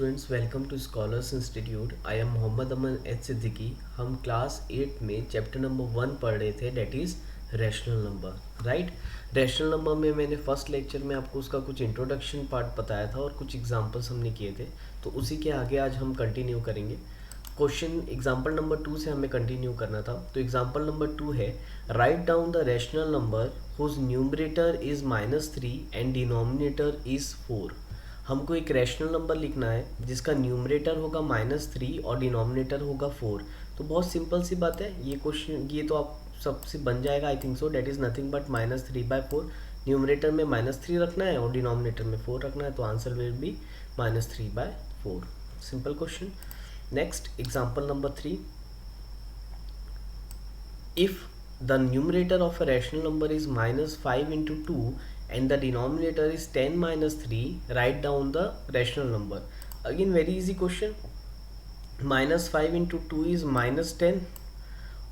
Students, welcome to scholars institute. I am Mohammad Aman H Siddiqui. हम class 8 में chapter number 1 पढ़ रहे थे, that is rational number. Right, rational number में मैंने फर्स्ट लेक्चर में आपको उसका कुछ इंट्रोडक्शन पार्ट बताया था और कुछ एग्जांपल्स हमने किए थे, तो उसी के आगे आज हम कंटिन्यू करेंगे। क्वेश्चन एग्जाम्पल नंबर 2 से हमें कंटिन्यू करना था। तो एग्जाम्पल नंबर 2 है, write down the rational number whose numerator is -3 and denominator is 4। हमको एक रैशनल नंबर लिखना है जिसका न्यूमरेटर होगा -3 और डिनोमिनेटर होगा 4। तो बहुत सिंपल सी बात है, ये क्वेश्चन ये तो आप सबसे बन जाएगा, I think so. That is nothing but -3/4। Numerator में -3 रखना है और डिनोमिनेटर में 4 रखना है, तो answer will be -3/4। Simple question. Next example number 3, if the numerator of a rational number is -5 into 2 and the denominator is 10 minus 3, write down the rational number. Again very easy question, -5 into 2 is -10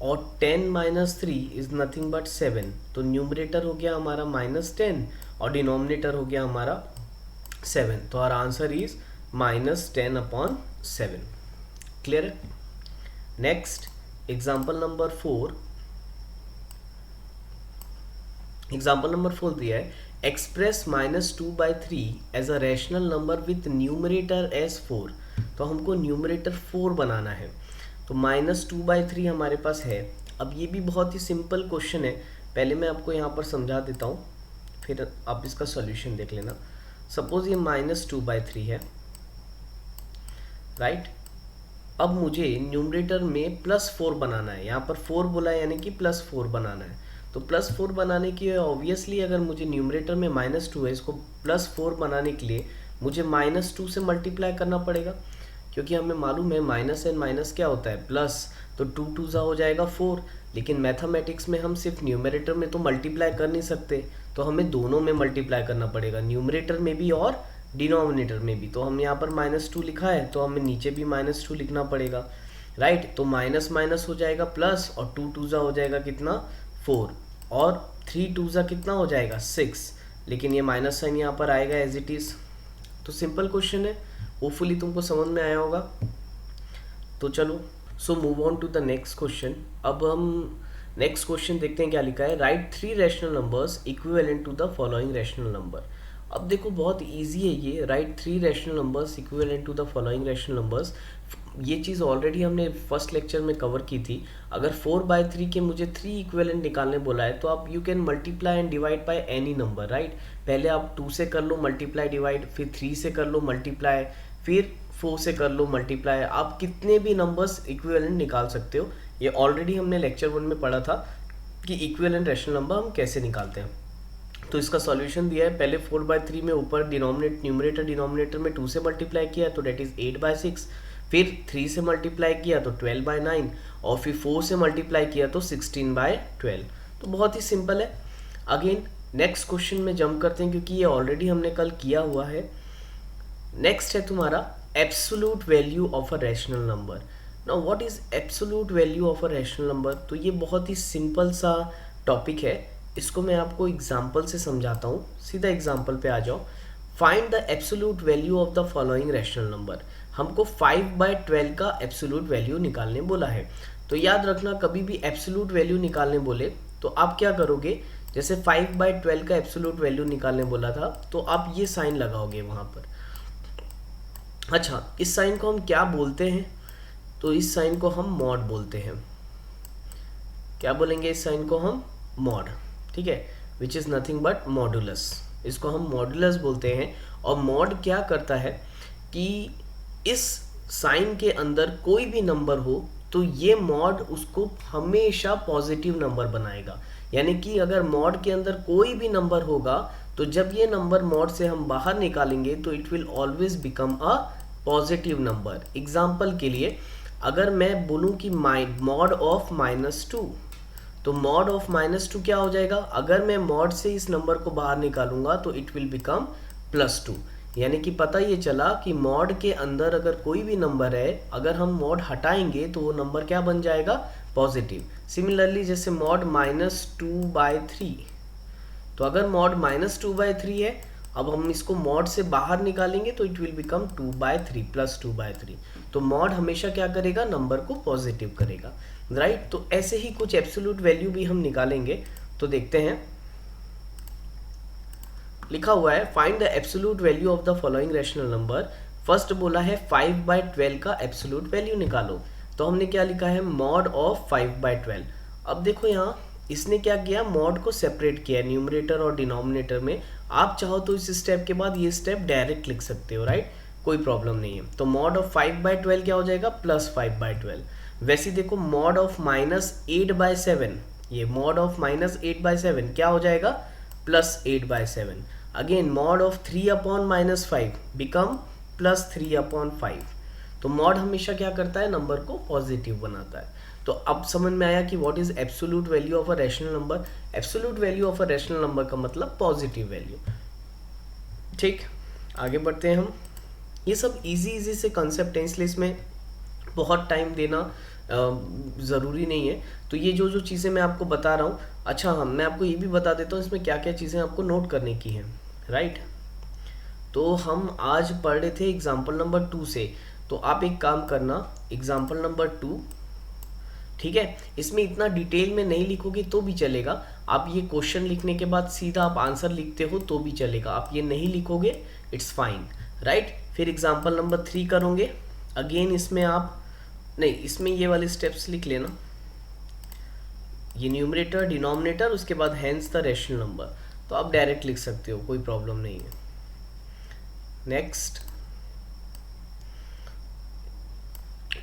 और 10 minus 3 is nothing but 7। तो numerator हो गया हमारा -10 और denominator हो गया हमारा 7, तो our answer is -10/7। क्लियर है? Next example number 4, example number 4 दिया है, express -2/3 as a rational number with numerator as 4। तो हमको न्यूमरेटर 4 बनाना है, तो -2/3 हमारे पास है। अब ये भी बहुत ही सिंपल क्वेश्चन है, पहले मैं आपको यहाँ पर समझा देता हूँ, फिर आप इसका सॉल्यूशन देख लेना। सपोज ये -2/3 है, राइट। अब मुझे न्यूमरेटर में +4 बनाना है, यहाँ पर 4 बोला है यानी कि +4 बनाना है। तो +4 बनाने के लिए ऑब्वियसली अगर मुझे न्यूमरेटर में -2 है, इसको +4 बनाने के लिए मुझे -2 से मल्टीप्लाई करना पड़ेगा, क्योंकि हमें मालूम है माइनस एंड माइनस क्या होता है, प्लस। तो 2 2 ज़ा हो जाएगा 4, लेकिन मैथमेटिक्स में हम सिर्फ न्यूमरेटर में तो मल्टीप्लाई कर नहीं सकते, तो हमें दोनों में मल्टीप्लाई करना पड़ेगा, न्यूमरेटर में भी और डिनोमिनेटर में भी। तो हम यहाँ पर -2 लिखा है, तो हमें नीचे भी -2 लिखना पड़ेगा, राइट। तो माइनस माइनस हो जाएगा प्लस, और 2 2 ज़ा हो जाएगा कितना, 4, और 3 2 ज़ा कितना हो जाएगा, 6। लेकिन ये माइनस साइन यहाँ पर आएगा एज इट इज़। तो सिंपल क्वेश्चन है, होपफुली तुमको समझ में आया होगा। तो चलो, so move on to the next question. अब हम नेक्स्ट क्वेश्चन देखते हैं क्या लिखा है, right 3 rational numbers equivalent to the following rational number. अब देखो बहुत इजी है ये, right 3 rational numbers equivalent to the following rational numbers. ये चीज़ ऑलरेडी हमने फर्स्ट लेक्चर में कवर की थी। अगर 4/3 के मुझे 3 इक्विवेलेंट निकालने बोला है, तो आप you can multiply and divide by any number, right. पहले आप 2 से कर लो मल्टीप्लाई डिवाइड, फिर 3 से कर लो मल्टीप्लाई, फिर 4 से कर लो मल्टीप्लाई। आप कितने भी नंबर्स इक्विवेलेंट निकाल सकते हो। ये ऑलरेडी हमने लेक्चर 1 में पढ़ा था कि इक्विवेलेंट रैशनल नंबर हम कैसे निकालते हैं। तो इसका सॉल्यूशन दिया है, पहले 4/3 में ऊपर न्यूमरेटर डिनोमिनेटर में 2 से मल्टीप्लाई किया तो डेट इज़ 8/6, फिर 3 से मल्टीप्लाई किया तो 12/9, और फिर 4 से मल्टीप्लाई किया तो 16/12। तो बहुत ही सिंपल है। अगेन नेक्स्ट क्वेश्चन में जंप करते हैं, क्योंकि ये ऑलरेडी हमने कल किया हुआ है। नेक्स्ट है तुम्हारा absolute value of a rational number. Now what is absolute value of a rational number? तो ये बहुत ही सिंपल सा टॉपिक है, इसको मैं आपको एग्जाम्पल से समझाता हूँ। सीधा एग्जाम्पल पे आ जाओ। Find the absolute value of the following rational number. हमको 5/12 का एब्सोल्यूट वैल्यू निकालने बोला है। तो याद रखना, कभी भी एब्सोल्यूट वैल्यू निकालने बोले तो आप क्या करोगे, जैसे 5/12 का एब्सोल्यूट वैल्यू निकालने बोला था, तो आप ये साइन लगाओगे वहाँ पर। अच्छा, इस साइन को हम क्या बोलते हैं? तो इस साइन को हम मॉड बोलते हैं। क्या बोलेंगे इस साइन को हम? मॉड, ठीक है, which is nothing but modulus. इसको हम मॉडुलस बोलते हैं। और मॉड क्या करता है कि इस साइन के अंदर कोई भी नंबर हो तो ये मॉड उसको हमेशा पॉजिटिव नंबर बनाएगा। यानी कि अगर मॉड के अंदर कोई भी नंबर होगा, तो जब ये नंबर मॉड से हम बाहर निकालेंगे तो it will always become a positive number. Example के लिए अगर मैं बोलूँ कि मॉड ऑफ -2, तो मॉड ऑफ -2 क्या हो जाएगा? अगर मैं मॉड से इस नंबर को बाहर निकालूंगा तो इट विल बिकम +2। यानी कि पता ये चला कि मॉड के अंदर अगर कोई भी नंबर है, अगर हम मॉड हटाएंगे तो वो नंबर क्या बन जाएगा? पॉजिटिव। सिमिलरली जैसे मॉड -2/3, तो अगर मॉड -2/3 है अब हम इसको मॉड से बाहर निकालेंगे तो इट विल बिकम 2/3 प्लस 2/3। तो मॉड हमेशा क्या करेगा, नंबर को पॉजिटिव करेगा, राइट। तो ऐसे ही कुछ एब्सोल्यूट वैल्यू भी हम निकालेंगे। तो देखते हैं, लिखा हुआ है find the absolute value of the following rational number. First बोला है 5/12 का एब्सोल्यूट वैल्यू निकालो। तो हमने क्या लिखा है, मॉड ऑफ 5/12। अब देखो यहाँ इसने क्या किया, मॉड को सेपरेट किया न्यूमरेटर और डिनोमिनेटर में। आप चाहो तो इस स्टेप के बाद ये स्टेप डायरेक्ट लिख सकते हो, राइट, कोई प्रॉब्लम नहीं है। तो मॉड ऑफ 5/12 क्या हो जाएगा, प्लस 5/12। वैसे देखो मॉड ऑफ -8/7, ये मॉड ऑफ -8/7 क्या हो जाएगा, plus 8/7। Again mod of 3/-5 become plus 3/5। तो मॉड हमेशा क्या करता है, नंबर को पॉजिटिव बनाता है। तो अब समझ में आया कि what is absolute value of a rational number. Absolute value of a rational number का मतलब पॉजिटिव वैल्यू। ठीक, आगे बढ़ते हैं हम। ये सब इजी से कंसेप्ट है, इसलिए इसमें बहुत टाइम देना ज़रूरी नहीं है। तो ये जो चीज़ें मैं आपको बता रहा हूँ, अच्छा हाँ मैं आपको ये भी बता देता हूँ इसमें क्या क्या चीज़ें आपको नोट करने की हैं, राइट। तो हम आज पढ़ रहे थे एग्जाम्पल नंबर 2 से। तो आप एक काम करना, एग्जाम्पल नंबर 2, ठीक है, इसमें इतना डिटेल में नहीं लिखोगे तो भी चलेगा। आप ये क्वेश्चन लिखने के बाद सीधा आप आंसर लिखते हो तो भी चलेगा, आप ये नहीं लिखोगे इट्स फाइन, राइट। फिर एग्जाम्पल नंबर 3 करोगे। अगेन इसमें आप नहीं, इसमें ये वाले स्टेप्स लिख लेना, ये न्यूमरेटर डिनोमिनेटर, उसके बाद हैंस द रैशनल नंबर। तो आप डायरेक्ट लिख सकते हो, कोई प्रॉब्लम नहीं है। नेक्स्ट,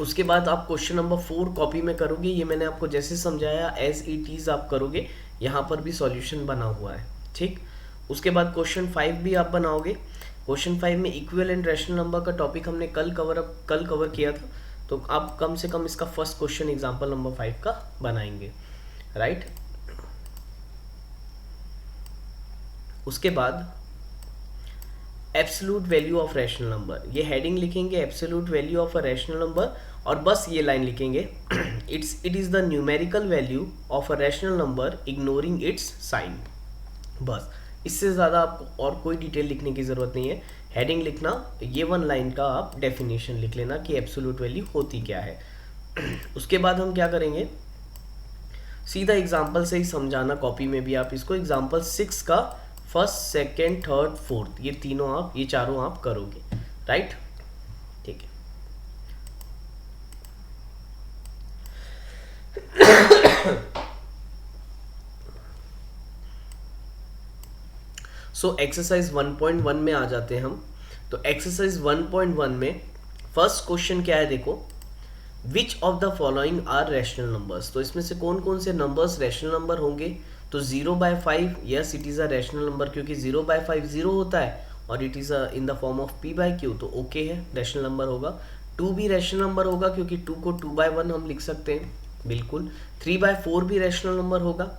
उसके बाद आप क्वेश्चन नंबर 4 कॉपी में करोगे। ये मैंने आपको जैसे समझाया एज इट इज आप करोगे, यहाँ पर भी सॉल्यूशन बना हुआ है, ठीक। उसके बाद क्वेश्चन 5 भी आप बनाओगे। क्वेश्चन 5 में इक्वल एंड रैशनल नंबर का टॉपिक हमने कल कवर किया था। तो आप कम से कम इसका फर्स्ट क्वेश्चन एग्जाम्पल नंबर 5 का बनाएंगे, राइट। उसके बाद absolute value of rational number, ये हेडिंग लिखेंगे absolute value of a rational number, और बस ये लाइन लिखेंगे it is the numerical value of a rational number ignoring its sign. बस, इससे ज़्यादा आपको और कोई डिटेल लिखने की ज़रूरत नहीं है। हेडिंग लिखना, ये 1 लाइन का आप डेफिनेशन लिख लेना कि एब्सोल्यूट वैल्यू होती क्या है। उसके बाद हम क्या करेंगे, सीधा एग्जाम्पल से ही समझाना, कॉपी में भी आप इसको एग्जाम्पल 6 का फर्स्ट सेकेंड थर्ड फोर्थ, ये तीनों आप, ये चारों आप करोगे, राइट, ठीक है। सो एक्सरसाइज 1.1 में आ जाते हैं हम। तो एक्सरसाइज 1.1 में फर्स्ट क्वेश्चन क्या है, देखो, which of the following are rational numbers. तो इसमें से कौन कौन से नंबर्स रैशनल नंबर होंगे। तो 0/5, yes it is a rational number, क्योंकि 0/5 0 होता है और it is in the form of p/q, तो ओके है, रैशनल नंबर होगा। 2 भी रैशनल नंबर होगा क्योंकि 2 को 2/1 हम लिख सकते हैं, बिल्कुल। 3/4 भी रैशनल नंबर होगा।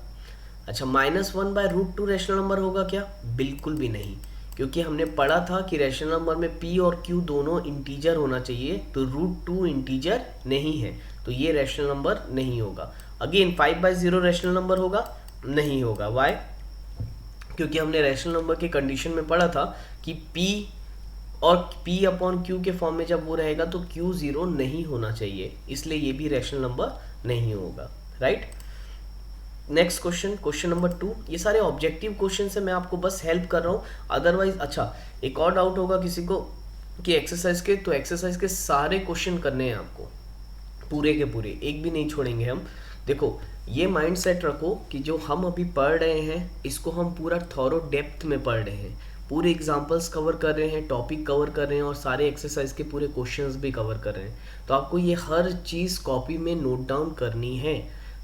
अच्छा, -1/√2 रैशनल नंबर होगा क्या, बिल्कुल भी नहीं, क्योंकि हमने पढ़ा था कि रैशनल नंबर में p और q दोनों इंटीजर होना चाहिए, तो √2 इंटीजर नहीं है, तो ये रैशनल नंबर नहीं होगा। अगेन 5/0 रैशनल नंबर होगा, नहीं होगा। वाई, क्योंकि हमने रैशनल नंबर के कंडीशन में पढ़ा था कि p और p/q के फॉर्म में जब वो रहेगा तो q 0 नहीं होना चाहिए, इसलिए ये भी रैशनल नंबर नहीं होगा, right. Next question, question number 2, ये सारे ऑब्जेक्टिव क्वेश्चन से मैं आपको बस हेल्प कर रहा हूँ, अदरवाइज। अच्छा, एक और डाउट होगा किसी को कि एक्सरसाइज के, तो एक्सरसाइज के सारे क्वेश्चन करने हैं आपको, पूरे के पूरे, एक भी नहीं छोड़ेंगे हम। देखो, ये माइंड सेट रखो कि जो हम अभी पढ़ रहे हैं इसको हम पूरा थॉरो डेप्थ में पढ़ रहे हैं, पूरे एग्जाम्पल्स कवर कर रहे हैं, टॉपिक कवर कर रहे हैं, और सारे एक्सरसाइज के पूरे क्वेश्चंस भी कवर कर रहे हैं। तो आपको ये हर चीज़ कॉपी में नोट डाउन करनी है,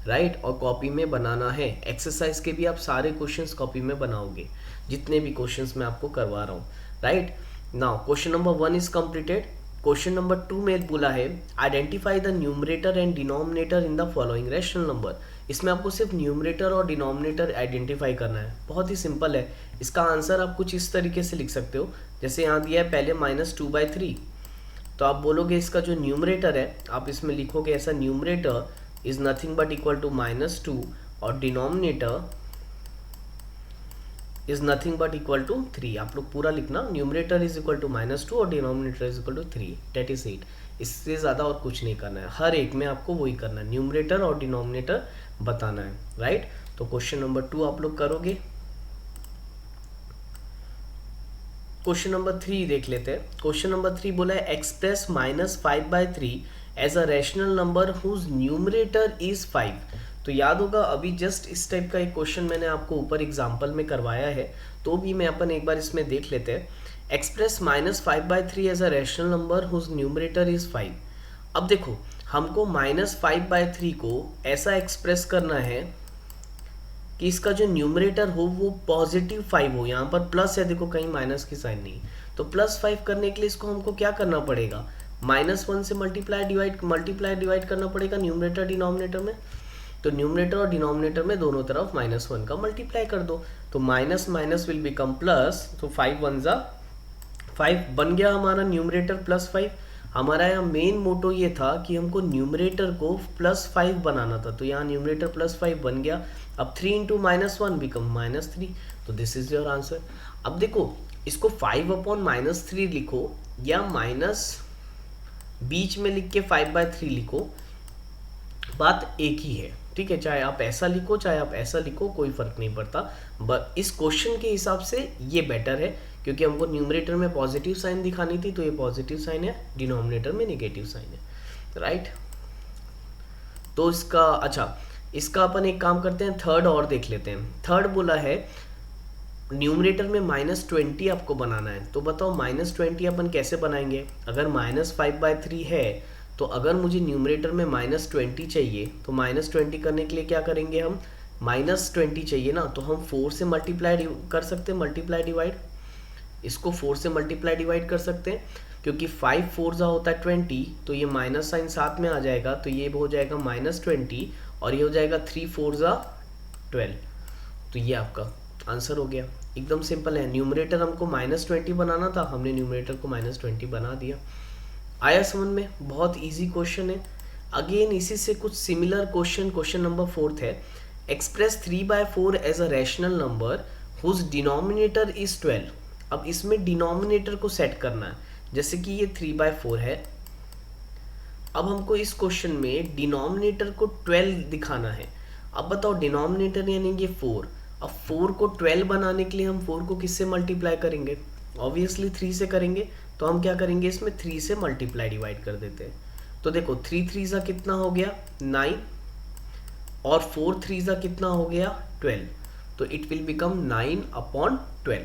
राइट, और कॉपी में बनाना है। एक्सरसाइज के भी आप सारे क्वेश्चंस कॉपी में बनाओगे, जितने भी क्वेश्चंस मैं आपको करवा रहा हूँ, right. Now question number 1 is completed. Question number 2 में बोला है identify the numerator and denominator in the following rational number. इसमें आपको सिर्फ न्यूमरेटर और डिनोमिनेटर आइडेंटिफाई करना है, बहुत ही सिंपल है। इसका आंसर आप कुछ इस तरीके से लिख सकते हो, जैसे यहाँ दिया है पहले -2/3, तो आप बोलोगे इसका जो न्यूमरेटर है, आप इसमें लिखोगे ऐसा, numerator is nothing but equal to -2 और denominator is nothing but equal to 3। आप लोग पूरा लिखना, न्यूमरेटर इज इक्वल टू -2 और denominator is equal to 3, that is 8। इससे ज़्यादा और कुछ नहीं करना है, हर एक में आपको वही करना है, न्यूमरेटर और डिनोमिनेटर बताना है, राइट। तो क्वेश्चन नंबर 2 आप लोग करोगे। क्वेश्चन नंबर 3 देख लेते हैं। क्वेश्चन नंबर 3 बोला है express -5/3 as a rational number whose numerator is 5। तो याद होगा अभी जस्ट इस टाइप का एक क्वेश्चन मैंने आपको ऊपर एग्जाम्पल में करवाया है, तो भी मैं अपन एक बार इसमें देख लेते हैं। Express -5/3 as a rational number whose numerator is 5। अब देखो हमको -5/3 को ऐसा एक्सप्रेस करना है कि इसका जो न्यूमरेटर हो वो पॉजिटिव 5 हो, यहाँ पर प्लस है, देखो कहीं माइनस की साइन नहीं। तो +5 करने के लिए इसको हमको क्या करना पड़ेगा, -1 से मल्टीप्लाई डिवाइड करना पड़ेगा न्यूमरेटर डिनोमिनेटर में। तो न्यूमरेटर और डिनोमिनेटर में दोनों तरफ -1 का मल्टीप्लाई कर दो, तो minus minus will become plus, तो 5 1 जा 5 बन गया हमारा न्यूमरेटर +5। हमारा यहाँ मेन मोटो ये था कि हमको न्यूमरेटर को +5 बनाना था, तो यहाँ न्यूमरेटर +5 बन गया। अब 3 इंटू -1 बिकम -3, तो दिस इज योर आंसर। अब देखो इसको 5/-3 लिखो या माइनस बीच में लिख के 5/3 लिखो, बात एक ही है, ठीक है। चाहे आप ऐसा लिखो चाहे आप ऐसा लिखो, कोई फर्क नहीं पड़ता। बट इस क्वेश्चन के हिसाब से ये बेटर है, क्योंकि हमको न्यूमरेटर में पॉजिटिव साइन दिखानी थी, तो ये पॉजिटिव साइन है, डिनोमिनेटर में नेगेटिव साइन है, राइट। तो इसका अच्छा, इसका अपन एक काम करते हैं, थर्ड और देख लेते हैं। थर्ड बोला है न्यूमरेटर में -20 आपको बनाना है। तो बताओ -20 अपन कैसे बनाएंगे। अगर -5/3 है तो अगर मुझे न्यूमरेटर में -20 चाहिए, तो -20 करने के लिए क्या करेंगे हम, -20 चाहिए ना, तो हम 4 से मल्टीप्लाई कर सकते हैं, मल्टीप्लाई डिवाइड। इसको 4 से मल्टीप्लाई डिवाइड कर सकते हैं, क्योंकि 5 4 जा होता है 20, तो ये माइनस साइन साथ में आ जाएगा, तो ये हो जाएगा -20 और ये हो जाएगा 3 4 जा 12। तो ये आपका आंसर हो गया, एकदम सिंपल है। न्यूमरेटर हमको -20 बनाना था, हमने न्यूमरेटर को -20 बना दिया। आया समझ में, बहुत इजी क्वेश्चन है। अगेन इसी से कुछ सिमिलर क्वेश्चन नंबर 4 है। Express 3/4 as a rational number whose denominator is 12। अब इसमें डिनोमिनेटर को सेट करना है, जैसे कि ये 3/4 है। अब हमको इस क्वेश्चन में डिनोमिनेटर को 12 दिखाना है। अब बताओ डिनोमिनेटर यानी ये 4। अब 4 को 12 बनाने के लिए हम 4 को किससे मल्टीप्लाई करेंगे, ऑब्वियसली 3 से करेंगे। तो हम क्या करेंगे, इसमें 3 से मल्टीप्लाई डिवाइड कर देते हैं। तो देखो 3 3 जा कितना हो गया 9, और 4 3 जा कितना हो गया 12। तो इट विल बिकम 9/12,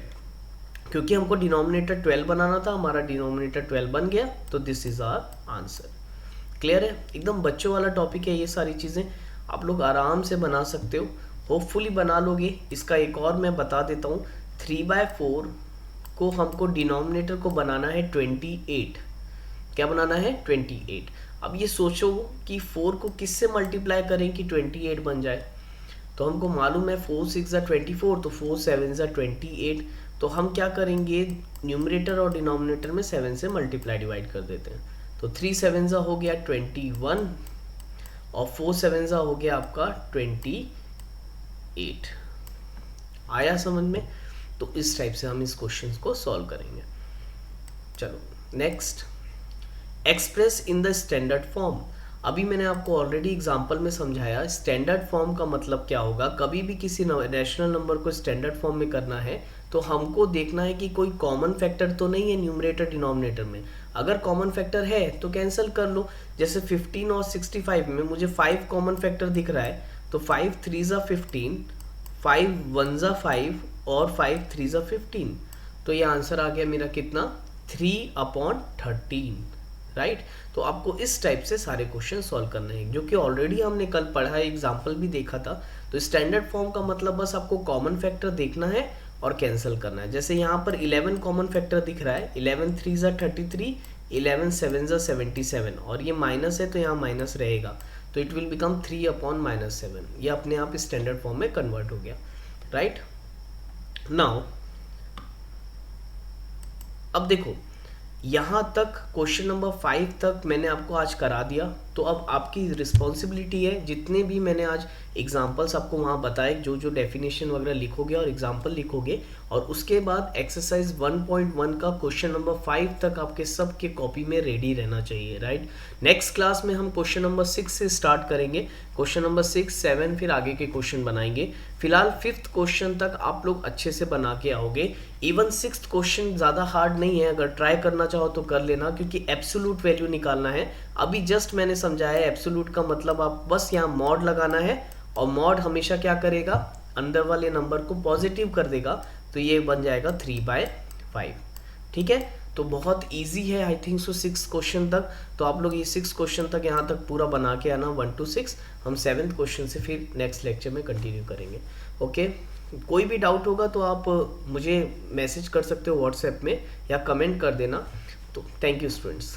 क्योंकि हमको डिनोमिनेटर 12 बनाना था, हमारा डिनोमिनेटर 12 बन गया, तो this is our answer. Clear है, एकदम बच्चों वाला टॉपिक है, ये सारी चीज़ें आप लोग आराम से बना सकते हो, होपफुली बना लोगे। इसका एक और मैं बता देता हूँ, 3/4 को हमको डिनोमिनेटर को बनाना है 28। क्या बनाना है 28। अब ये सोचो कि 4 को किससे मल्टीप्लाई करें कि 28 बन जाए। तो हमको मालूम है 4 6 जा 24, तो 4 7 जा 28। तो हम क्या करेंगे, न्यूमरेटर और डिनोमिनेटर में 7 से मल्टीप्लाई डिवाइड कर देते हैं। तो 3 7 जा हो गया 21 और 4 7 जा हो गया आपका 28। आया समझ में। तो इस टाइप से हम इस क्वेश्चन को सॉल्व करेंगे। चलो next, express in the standard form. अभी मैंने आपको ऑलरेडी एग्जांपल में समझाया, स्टैंडर्ड फॉर्म का मतलब क्या होगा। कभी भी किसी रैशनल नंबर को स्टैंडर्ड फॉर्म में करना है तो हमको देखना है कि कोई कॉमन फैक्टर तो नहीं है न्यूमरेटर डिनोमिनेटर में। अगर कॉमन फैक्टर है तो कैंसिल कर लो। जैसे 15 और 65 में मुझे 5 कॉमन फैक्टर दिख रहा है, तो 5 3 जा 15, 5 1 जा 5 और 5 3 जा 15। तो ये आंसर आ गया मेरा कितना, 3/13, राइट। तो आपको इस टाइप से सारे क्वेश्चन सॉल्व करने हैं, जो कि ऑलरेडी हमने कल पढ़ा है, एग्जाम्पल भी देखा था। तो स्टैंडर्ड फॉर्म का मतलब बस आपको कॉमन फैक्टर देखना है और कैंसिल करना है। जैसे यहाँ पर 11 कॉमन फैक्टर दिख रहा है, 11 3 जा 33, 11 7 जा 77, और ये माइनस है तो यहाँ माइनस रहेगा, तो इट विल बिकम 3/-7। ये अपने आप स्टैंडर्ड फॉर्म में कन्वर्ट हो गया, राइट। नाउ अब देखो यहाँ तक क्वेश्चन नंबर 5 तक मैंने आपको आज करा दिया, तो अब आपकी रिस्पॉन्सिबिलिटी है, जितने भी मैंने आज एग्जाम्पल्स आपको वहाँ बताए, जो जो डेफिनेशन वगैरह लिखोगे और एग्जाम्पल लिखोगे, और उसके बाद एक्सरसाइज 1.1 का क्वेश्चन नंबर 5 तक आपके सबके कॉपी में रेडी रहना चाहिए, राइट। नेक्स्ट क्लास में हम क्वेश्चन नंबर 6 से स्टार्ट करेंगे, क्वेश्चन नंबर 6, 7 फिर आगे के क्वेश्चन बनाएंगे। फिलहाल 5th क्वेश्चन तक आप लोग अच्छे से बना के आओगे। इवन 6th क्वेश्चन ज़्यादा हार्ड नहीं है, अगर ट्राई करना चाहो तो कर लेना, क्योंकि एब्सोल्यूट वैल्यू निकालना है। अभी जस्ट मैंने समझाया है एब्सोल्यूट का मतलब, आप बस यहाँ मॉड लगाना है, और मॉड हमेशा क्या करेगा, अंदर वाले नंबर को पॉजिटिव कर देगा, तो ये बन जाएगा 3/5। ठीक है, तो बहुत इजी है आई थिंक सो 6 क्वेश्चन तक। तो आप लोग ये 6 क्वेश्चन तक यहाँ तक पूरा बना के आना 1 to 6। हम 7th क्वेश्चन से फिर नेक्स्ट लेक्चर में कंटिन्यू करेंगे। ओके, कोई भी डाउट होगा तो आप मुझे मैसेज कर सकते हो व्हाट्सएप में, या कमेंट कर देना। तो थैंक यू स्टूडेंट्स।